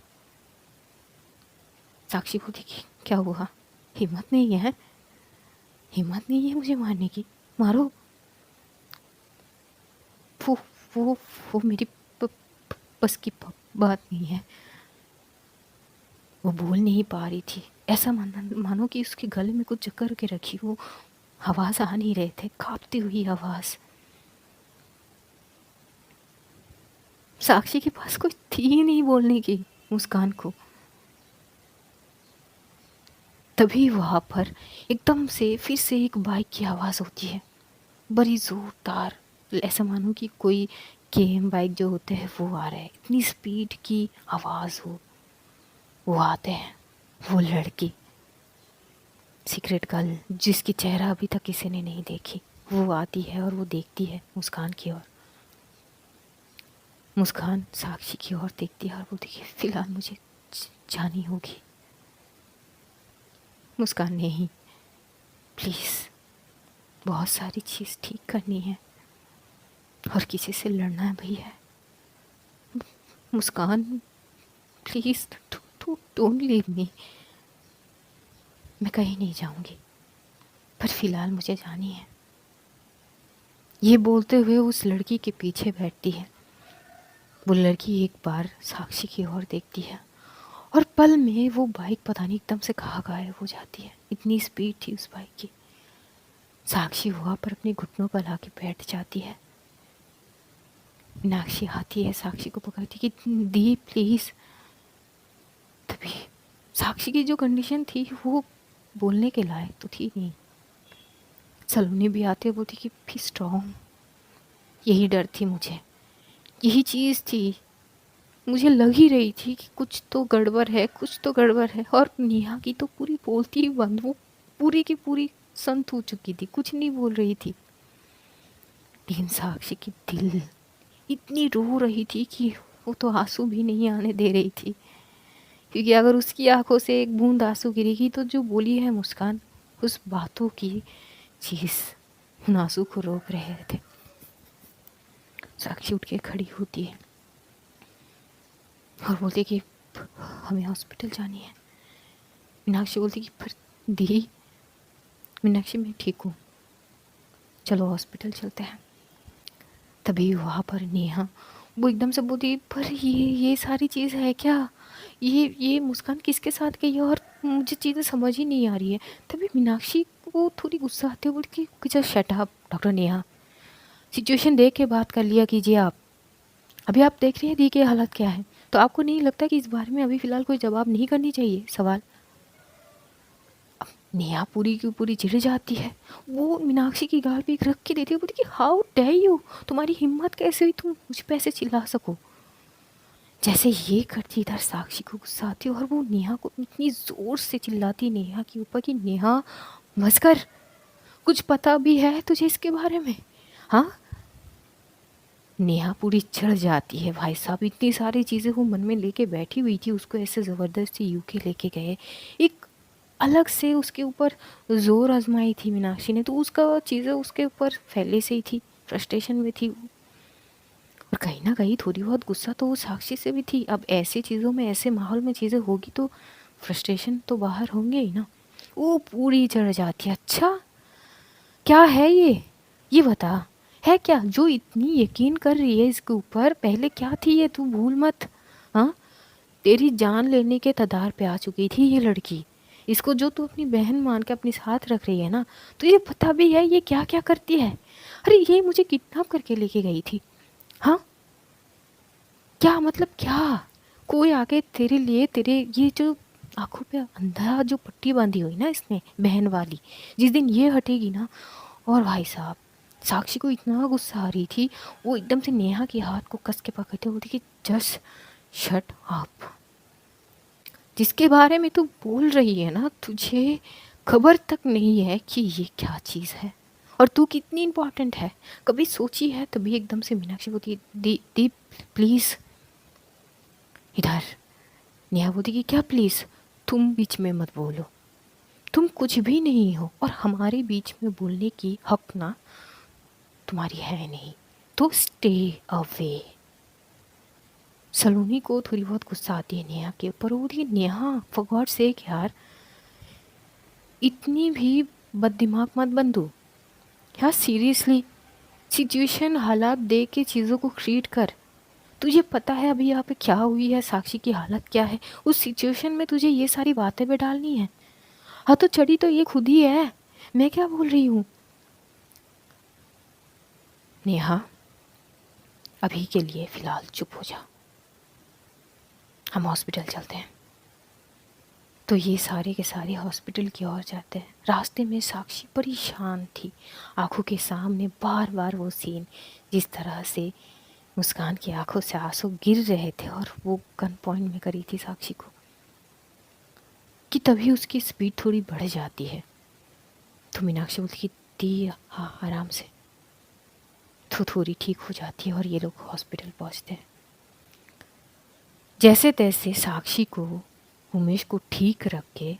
साक्षी बोलती कि क्या हुआ, हिम्मत नहीं है, हिम्मत नहीं है मुझे मारने की, मारो। वो वो वो मेरी बस की बात नहीं है। वो बोल नहीं पा रही थी। ऐसा मानो कि उसके गले में कुछ जकड़ के रखी वो आवाज़ आ नहीं रहे थे, कांपती हुई आवाज़। साक्षी के पास कोई थी नहीं बोलने की मुस्कान को। तभी वहाँ पर एकदम से फिर से एक बाइक की आवाज़ होती है, बड़ी ज़ोरदार। ऐसा मानो कि कोई केएम बाइक जो होते हैं वो आ रहे हैं, इतनी स्पीड की आवाज़ हो। वो आते हैं, वो लड़की, सीक्रेट गर्ल जिसकी चेहरा अभी तक किसी ने नहीं देखी, वो आती है और वो देखती है मुस्कान की ओर। मुस्कान साक्षी की ओर देखती है और बोलती है फिलहाल मुझे जानी होगी। मुस्कान, नहीं प्लीज़, बहुत सारी चीज़ ठीक करनी है और किसी से लड़ना भी है। मुस्कान प्लीज़, डोंट लीव मी। मैं कहीं नहीं जाऊंगी, पर फिलहाल मुझे जानी है। ये बोलते हुए उस लड़की के पीछे बैठती है। वो लड़की एक बार साक्षी की ओर देखती है और पल में वो बाइक पता नहीं एकदम से कहाँ गायब हो जाती है। इतनी स्पीड थी उस बाइक की। साक्षी वहाँ पर अपने घुटनों पर आके बैठ जाती है। मीनाक्षी आती है, साक्षी को पकड़ती कि दी प्लीज़। तभी साक्षी की जो कंडीशन थी वो बोलने के लायक तो थी नहीं। सलोनी भी आती है, बोलती कि बी स्ट्रॉन्ग। यही डर थी मुझे, यही चीज़ थी। मुझे लग ही रही थी कि कुछ तो गड़बड़ है, कुछ तो गड़बड़ है। और नेहा की तो पूरी बोलती ही बंद, वो पूरी की पूरी संत हो चुकी थी, कुछ नहीं बोल रही थी। लेकिन साक्षी की दिल इतनी रो रही थी कि वो तो आंसू भी नहीं आने दे रही थी, क्योंकि अगर उसकी आंखों से एक बूंद आंसू गिरेगी तो जो बोली है मुस्कान, उस बातों की चीज़ उन आंसू को रोक रहे थे। साक्षी उठ के खड़ी होती है और बोलती कि हमें हॉस्पिटल जानी है। मीनाक्षी बोलती कि पर दी। मीनाक्षी, मैं ठीक हूँ, चलो हॉस्पिटल चलते हैं। तभी वहाँ पर नेहा वो एकदम से बोलती पर ये सारी चीज़ है क्या, ये मुस्कान किसके साथ गई है और मुझे चीज़ें समझ ही नहीं आ रही है। तभी मीनाक्षी वो थोड़ी गुस्सा आते हुए बोली कि just shut up doctor Neha, situation देख के बात कर लिया कीजिए आप। अभी आप देख रहे हैं दी की हालत क्या है, तो आपको नहीं लगता कि इस बारे में अभी फ़िलहाल कोई जवाब नहीं करनी चाहिए सवाल? नेहा पूरी की पूरी चिढ़ जाती है। वो मीनाक्षी की गाल पे एक रख के देती है, बोलती कि हाउ डेयर यू, तुम्हारी हिम्मत कैसे हुई तुम मुझ पे ऐसे चिल्ला सको। जैसे ये करती इधर साक्षी को गुस्सा आती है और वो नेहा को इतनी ज़ोर से चिल्लाती नेहा के ऊपर कि नेहा बस कर, कुछ पता भी है तुझे इसके बारे में? हाँ, नेहा पूरी चढ़ जाती है भाई साहब। इतनी सारी चीज़ें वो मन में लेके बैठी हुई थी, उसको ऐसे ज़बरदस्ती यूके लेके गए, एक अलग से उसके ऊपर ज़ोर आजमाई थी मीनाक्षी ने, तो उसका चीज़ें उसके ऊपर पहले से ही थी, फ्रस्ट्रेशन में थी वो। और कहीं ना कहीं थोड़ी बहुत गुस्सा तो वो साक्षी से भी थी। अब ऐसी चीज़ों में, ऐसे माहौल में चीज़ें होगी तो फ्रस्ट्रेशन तो बाहर होंगे ही ना। वो पूरी चढ़ जाती है। अच्छा क्या है ये बता, है क्या जो इतनी यकीन कर रही है इसके ऊपर? पहले क्या थी ये, तू भूल मत। हाँ, तेरी जान लेने के कगार पे आ चुकी थी ये लड़की। इसको जो तू अपनी बहन मान के अपने साथ रख रही है ना, तो ये पता भी है ये क्या क्या करती है? अरे ये मुझे किडनैप करके लेके गई थी। हाँ, क्या मतलब क्या? कोई आके तेरे लिए, तेरे ये जो आंखों पे अंधा जो पट्टी बांधी हुई ना इसने बहन वाली, जिस दिन ये हटेगी ना, और भाई साहब साक्षी को इतना गुस्सा आ रही थी, वो एकदम से नेहा के हाथ को कस के पकड़ते बोलती कि जस्ट शट अप। जिसके बारे में तू बोल रही है ना, तुझे खबर तक नहीं है कि ये क्या चीज़ है और तू कितनी इम्पोर्टेंट है, कभी सोची है? तभी एकदम से मीनाक्षी बोलती दीप प्लीज़ इधर। नेहा बोलती कि क्या प्लीज़, तुम बीच में मत बोलो, तुम कुछ भी नहीं हो और हमारे बीच में बोलने की हक ना तुम्हारी है नहीं, तो स्टे अवे। सलोनी को थोड़ी बहुत गुस्सा आती है नेहा के ऊपर। वो बोलती है नेहा फॉर गॉड सेक यार, इतनी भी बददिमाग मत बन तू यार, सीरियसली सिचुएशन हालात देख के चीज़ों को ट्रीट कर। तुझे पता है अभी यहाँ पे क्या हुई है, साक्षी की हालत क्या है, उस सिचुएशन में तुझे ये सारी बातें भी डालनी है? हाँ तो चढ़ी तो ये खुद ही है, मैं क्या बोल रही हूँ? नेहा अभी के लिए फ़िलहाल चुप हो जा, हम हॉस्पिटल चलते हैं। तो ये सारे के सारे हॉस्पिटल की ओर जाते हैं। रास्ते में साक्षी परेशान थी, आंखों के सामने बार बार वो सीन, जिस तरह से मुस्कान की आंखों से आंसू गिर रहे थे और वो गन पॉइंट में करी थी साक्षी को, कि तभी उसकी स्पीड थोड़ी बढ़ जाती है। तो मीनाक्षी बोलती दी हाँ आराम से, तो थोड़ी ठीक हो जाती है और ये लोग हॉस्पिटल पहुंचते हैं। जैसे तैसे साक्षी को उमेश को ठीक रख के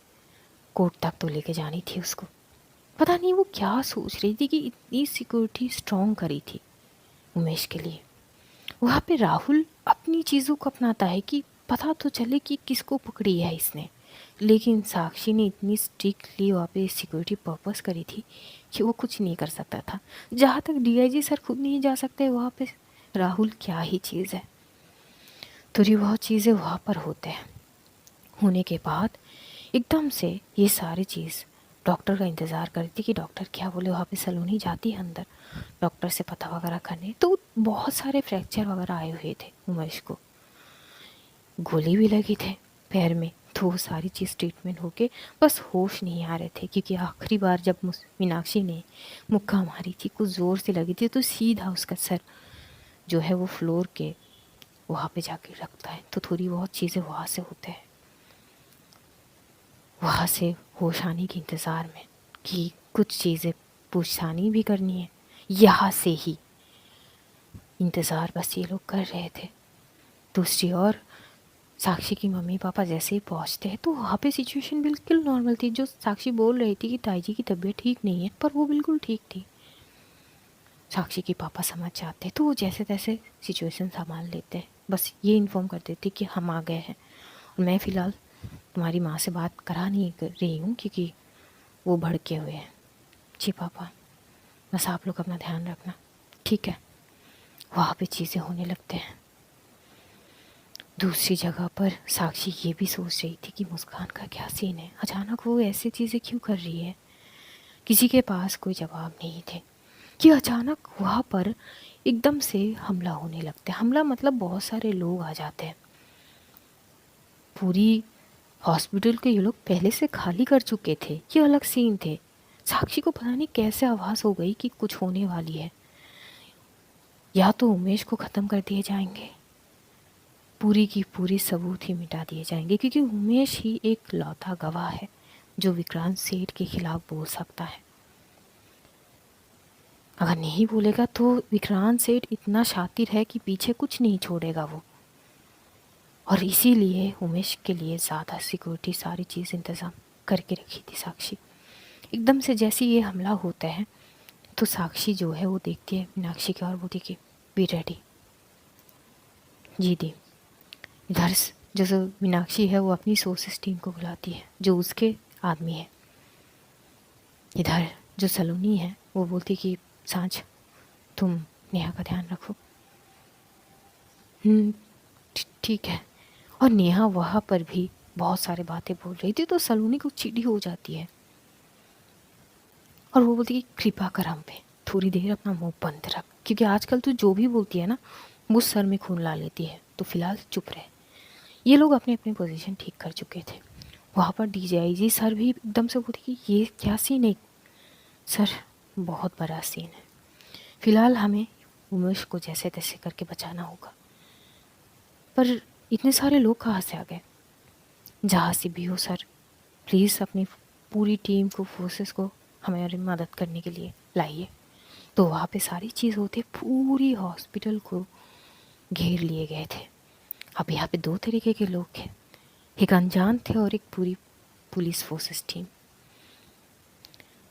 कोर्ट तक तो लेके जानी थी उसको। पता नहीं वो क्या सोच रही थी कि इतनी सिक्योरिटी स्ट्रॉन्ग करी थी उमेश के लिए। वहाँ पे राहुल अपनी चीज़ों को अपनाता है कि पता तो चले कि किसको पकड़ी है इसने, लेकिन साक्षी ने इतनी स्ट्रिक्टली वहाँ पे सिक्योरिटी पर्पस करी थी कि वो कुछ नहीं कर सकता था। जहाँ तक डीआईजी सर खुद नहीं जा सकते वहाँ पे राहुल क्या ही चीज़ है। थोड़ी बहुत चीज़ें वहाँ पर होते हैं। होने के बाद एकदम से ये सारी चीज़ डॉक्टर का इंतज़ार कर रही थी कि डॉक्टर क्या बोले। वहाँ पे सलोनी जाती है अंदर डॉक्टर से पता वगैरह करने, तो बहुत सारे फ्रैक्चर वगैरह आए हुए थे उमेश को, गोली भी लगी थे पैर में। तो वो सारी चीज़ ट्रीटमेंट होके बस होश नहीं आ रहे थे, क्योंकि आखिरी बार जब मीनाक्षी ने मुक्का मारी थी कुछ ज़ोर से लगी थी, तो सीधा उसका सर जो है वो फ्लोर के वहाँ पे जाके रखता है। तो थोड़ी बहुत चीज़ें वहाँ से होते हैं, वहाँ से होश आने के इंतज़ार में कि कुछ चीज़ें पूछतानी भी करनी है, यहाँ से ही इंतज़ार बस ये लोग कर रहे थे। दूसरी ओर साक्षी की मम्मी पापा जैसे ही पहुँचते हैं तो वहाँ पे सिचुएशन बिल्कुल नॉर्मल थी। जो साक्षी बोल रही थी कि ताई जी की तबीयत ठीक नहीं है, पर वो बिल्कुल ठीक थी। साक्षी के पापा समझ जाते तो वो जैसे तैसे सिचुएशन संभाल लेते हैं, बस ये इन्फॉर्म कर देते कि हम आ गए हैं और मैं फ़िलहाल तुम्हारी माँ से बात करा नहीं कर रही हूँ क्योंकि वो भड़के हुए हैं। जी पापा, बस आप लोग अपना ध्यान रखना, ठीक है। वहाँ पे चीज़ें होने लगते हैं। दूसरी जगह पर साक्षी ये भी सोच रही थी कि मुस्कान का क्या सीन है, अचानक वो ऐसी चीज़ें क्यों कर रही है, किसी के पास कोई जवाब नहीं थे कि अचानक वहाँ पर एकदम से हमला होने लगता है। हमला मतलब बहुत सारे लोग आ जाते हैं। पूरी हॉस्पिटल के ये लोग पहले से खाली कर चुके थे, ये अलग सीन थे। साक्षी को पता नहीं कैसे आभास हो गई कि कुछ होने वाली है। या तो उमेश को ख़त्म कर दिए जाएंगे, पूरी की पूरी सबूत ही मिटा दिए जाएंगे, क्योंकि उमेश ही एक लौता गवाह है जो विक्रांत सेठ के खिलाफ बोल सकता है। अगर नहीं बोलेगा तो विक्रांत सेठ इतना शातिर है कि पीछे कुछ नहीं छोड़ेगा वो। और इसीलिए उमेश के लिए ज़्यादा सिक्योरिटी सारी चीज़ इंतज़ाम करके रखी थी साक्षी। एकदम से जैसे ये हमला होता है तो साक्षी जो है वो देखती है मीनाक्षी की और बोलती कि बी रेडी। जी दी। इधर जो मीनाक्षी है वो अपनी सोर्सेस टीम को बुलाती है जो उसके आदमी है। इधर जो सलोनी है वो बोलती कि सांझ तुम नेहा का ध्यान रखो। ठीक है। और नेहा वहाँ पर भी बहुत सारे बातें बोल रही थी तो सलोनी को चिढ़ी हो जाती है और वो बोलती कि कृपा कर हम पे थोड़ी देर अपना मुंह बंद रख, क्योंकि आजकल तू जो भी बोलती है ना वो सर में खून ला लेती है, तो फिलहाल चुप रहे। ये लोग अपने अपने पोजीशन ठीक कर चुके थे। वहाँ पर डीजीआईजी सर भी एकदम से बोलते कि ये क्या सीन है सर, बहुत बड़ा सीन है, फिलहाल हमें उमेश को जैसे तैसे करके बचाना होगा। पर इतने सारे लोग कहाँ से आ गए? जहाँ से भी हो सर, प्लीज़ अपनी पूरी टीम को, फोर्सेस को हमारी मदद करने के लिए लाइए। तो वहाँ पे सारी चीज़ होते पूरी हॉस्पिटल को घेर लिए गए थे। अब यहाँ पे दो तरीके के लोग थे, एक अनजान थे और एक पूरी पुलिस फोर्सेस टीम।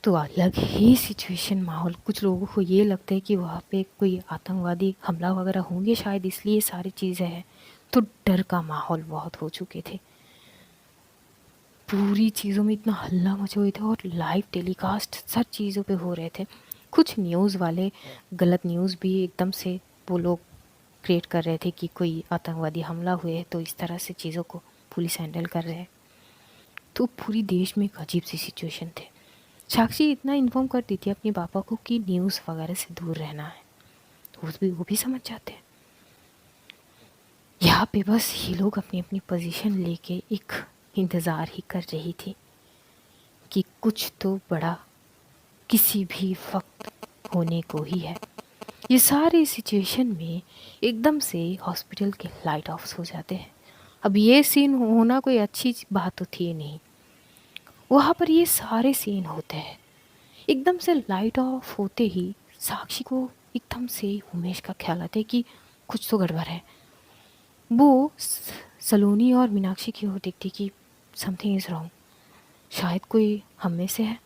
तो अलग ही सिचुएशन माहौल। कुछ लोगों को ये लगता है कि वहाँ पे कोई आतंकवादी हमला वगैरह होंगे शायद, इसलिए सारी चीज़ें हैं। तो डर का माहौल बहुत हो चुके थे। पूरी चीज़ों में इतना हल्ला मचे हुए थे और लाइव टेलीकास्ट सब चीज़ों पे हो रहे थे। कुछ न्यूज़ वाले गलत न्यूज़ भी एकदम से वो लोग क्रिएट कर रहे थे कि कोई आतंकवादी हमला हुए है, तो इस तरह से चीज़ों को पुलिस हैंडल कर रहे हैं। तो पूरी देश में एक अजीब सी सिचुएशन थे। साक्षी इतना इन्फॉर्म कर दी थी अपने पापा को कि न्यूज़ वगैरह से दूर रहना है, तो वो भी समझ जाते हैं। यहाँ पे बस ये लोग अपनी अपनी पोजीशन लेके एक इंतज़ार ही कर रही थी कि कुछ तो बड़ा किसी भी वक्त होने को ही है। ये सारे सिचुएशन में एकदम से हॉस्पिटल के लाइट ऑफ हो जाते हैं। अब ये सीन होना कोई अच्छी बात तो थी नहीं। वहाँ पर ये सारे सीन होते हैं, एकदम से लाइट ऑफ होते ही साक्षी को एकदम से उमेश का ख्याल आता है कि कुछ तो गड़बड़ है। वो सलोनी और मीनाक्षी की ओर देखती कि समथिंग इज़ रॉन्ग, शायद कोई हम में से है,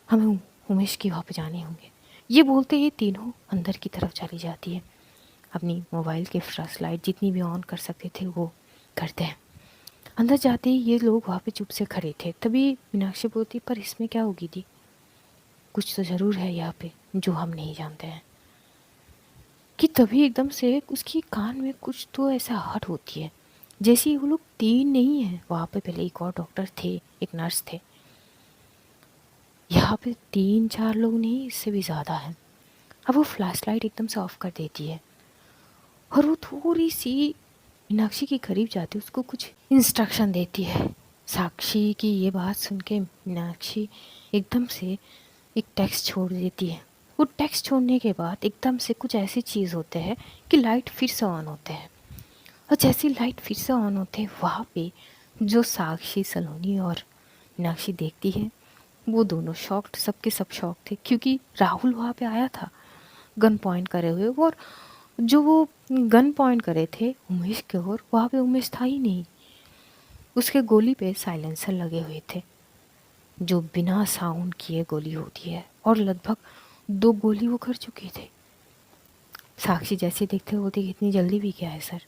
हमें उमेश की वहाँ पे जाने होंगे। ये बोलते ही तीनों अंदर की तरफ चली जाती है। अपनी मोबाइल के फ्लैश लाइट जितनी भी ऑन कर सकते थे वो करते हैं। अंदर जाते ही ये लोग वहाँ पे चुप से खड़े थे। तभी मीनाक्षी बोलती, पर इसमें क्या होगी दी, कुछ तो ज़रूर है यहाँ पे जो हम नहीं जानते हैं। कि तभी एकदम से उसकी कान में कुछ तो ऐसा आहट होती है, जैसे वो लोग तीन नहीं हैं वहाँ पे, पहले एक और डॉक्टर थे, एक नर्स थे। यहाँ पे 3-4 लोग नहीं, इससे भी ज़्यादा है। अब वो फ्लैश लाइट एकदम से ऑफ कर देती है और वो थोड़ी सी मीनाक्षी के करीब जाती है, उसको कुछ इंस्ट्रक्शन देती है। साक्षी की ये बात सुन के मीनाक्षी एकदम से एक टेक्स्ट छोड़ देती है। वो टेक्स्ट छोड़ने के बाद एकदम से कुछ ऐसी चीज़ होते हैं कि लाइट फिर से ऑन होते हैं। और जैसी लाइट फिर से ऑन होते हैं वहाँ पे जो साक्षी, सलोनी और मीनाक्षी देखती है, वो दोनों शॉक्ड, सबके सब शॉक थे, क्योंकि राहुल वहाँ पे आया था गन पॉइंट करे हुए, और जो वो गन पॉइंट करे थे उमेश के ओर, वहाँ पे उमेश था ही नहीं। उसके गोली पे साइलेंसर लगे हुए थे, जो बिना साउंड किए गोली होती है, और लगभग 2 गोली वो कर चुके थे। साक्षी जैसे देखते होते इतनी जल्दी भी क्या है सर,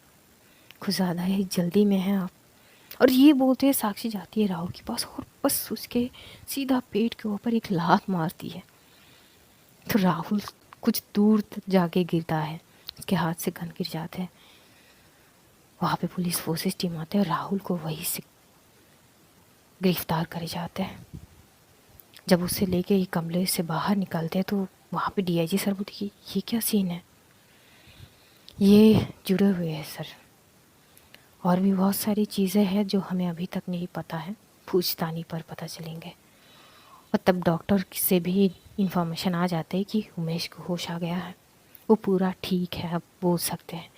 कुछ ज़्यादा ही जल्दी में है आप। और ये बोलते हैं साक्षी जाती है राहुल के पास और बस उसके सीधा पेट के ऊपर एक लात मारती है। तो राहुल कुछ दूर जाके गिरता है, उसके हाथ से गन गिर जाते हैं। वहाँ पे पुलिस फोर्सेस टीम आते हैं और राहुल को वहीं से गिरफ्तार करे जाते हैं। जब उसे लेके ये कमरे से बाहर निकलते तो वहाँ पे डीआईजी सर बोलते कि ये क्या सीन है, ये जुड़े हुए हैं सर, और भी बहुत सारी चीज़ें हैं जो हमें अभी तक नहीं पता है, पूछताछ पर पता चलेंगे। और तब डॉक्टर से भी इंफॉर्मेशन आ जाता है कि उमेश को होश आ गया है, वो पूरा ठीक है, अब बोल सकते हैं।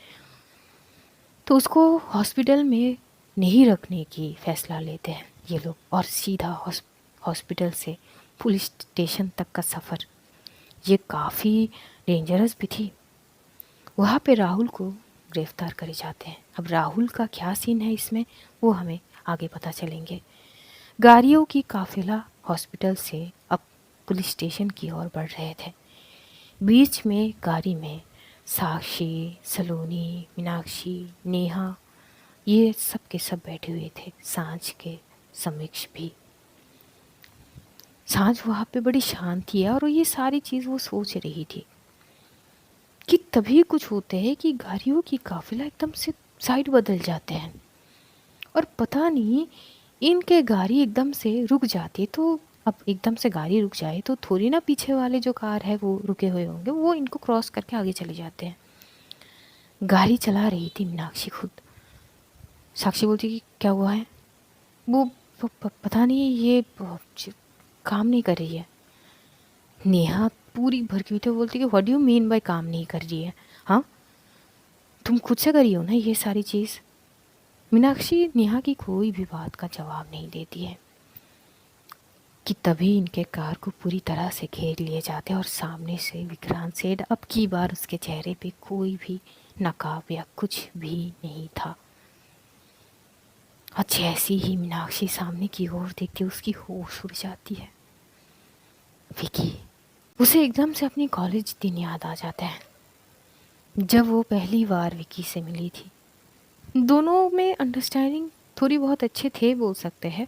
तो उसको हॉस्पिटल में नहीं रखने की फ़ैसला लेते हैं ये लोग, और सीधा हॉस्पिटल से पुलिस स्टेशन तक का सफ़र, ये काफ़ी डेंजरस भी थी। वहाँ पे राहुल को गिरफ्तार करे जाते हैं। अब राहुल का क्या सीन है इसमें, वो हमें आगे पता चलेंगे। गाड़ियों की काफिला हॉस्पिटल से अब पुलिस स्टेशन की ओर बढ़ रहे थे। बीच में गाड़ी में साक्षी, सलोनी, मीनाक्षी, नेहा, ये सब के सब बैठे हुए थे, सांझ के समक्ष भी। सांझ वहाँ पे बड़ी शांति है और ये सारी चीज़ वो सोच रही थी कि तभी कुछ होते हैं कि गाड़ियों की काफिला एकदम से साइड बदल जाते हैं और पता नहीं इनके गाड़ी एकदम से रुक जाती है। तो अब एकदम से गाड़ी रुक जाए तो थोड़ी ना पीछे वाले जो कार है वो रुके हुए होंगे, वो इनको क्रॉस करके आगे चले जाते हैं। गाड़ी चला रही थी मीनाक्षी खुद। साक्षी बोलती कि क्या हुआ है, वो पता नहीं ये काम नहीं कर रही है। नेहा पूरी भड़की हुई थी, बोलती कि what do you mean by काम नहीं कर रही है, हाँ तुम खुद से करी हो ना ये सारी चीज़। मीनाक्षी नेहा की कोई भी बात का जवाब नहीं देती है कि तभी इनके कार को पूरी तरह से घेर लिए जाते और सामने से विक्रांत सेठ। अब की बार उसके चेहरे पे कोई भी नकाब या कुछ भी नहीं था। और जैसी ही मीनाक्षी सामने की ओर देखती उसकी होश उड़ जाती है। विकी, उसे एकदम से अपनी कॉलेज दिन याद आ जाता है जब वो पहली बार विकी से मिली थी। दोनों में अंडरस्टैंडिंग थोड़ी बहुत अच्छे थे, बोल सकते हैं,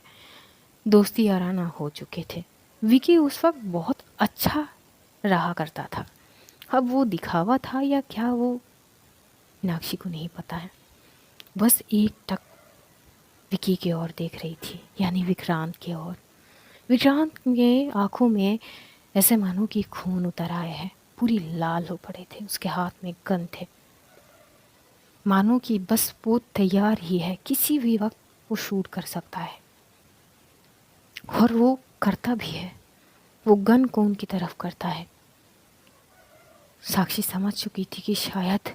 दोस्ती याराना हो चुके थे। विकी उस वक्त बहुत अच्छा रहा करता था, अब वो दिखावा था या क्या वो मीनाक्षी को नहीं पता है। बस एक टक विकी की ओर देख रही थी, यानी विक्रांत की ओर। विक्रांत के आंखों में ऐसे मानो कि खून उतर आए हैं, पूरी लाल हो पड़े थे, उसके हाथ में गन थे, मानो कि बस वो तैयार ही है, किसी भी वक्त वो शूट कर सकता है। और वो करता भी है। वो गन को उनकी तरफ करता है। साक्षी समझ चुकी थी कि शायद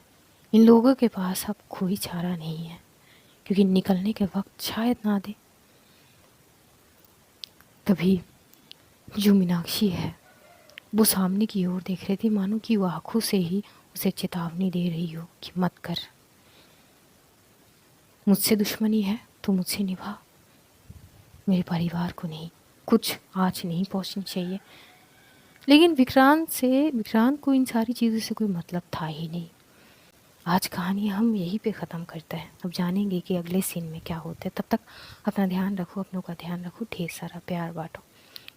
इन लोगों के पास अब कोई चारा नहीं है, क्योंकि निकलने के वक्त शायद ना दे। तभी जो मीनाक्षी है वो सामने की ओर देख रही थी, मानो कि वो आंखों से ही उसे चेतावनी दे रही हो कि मत कर, मुझसे दुश्मनी है तो मुझसे निभा, मेरे परिवार को नहीं, कुछ आँच नहीं पहुंचनी चाहिए। लेकिन विक्रांत को इन सारी चीज़ों से कोई मतलब था ही नहीं। आज कहानी हम यहीं पे ख़त्म करते हैं। अब जानेंगे कि अगले सीन में क्या होता है। तब तक अपना ध्यान रखो, अपनों का ध्यान रखो, ढेर सारा प्यार बांटो,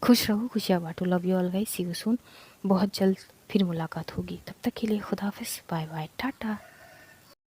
खुश रहो, खुशियाँ बांटो। Love you all guys, see you soon. बहुत जल्द फिर मुलाकात होगी, तब तक के लिए खुदा हाफिज़, बाय बाय, टाटा।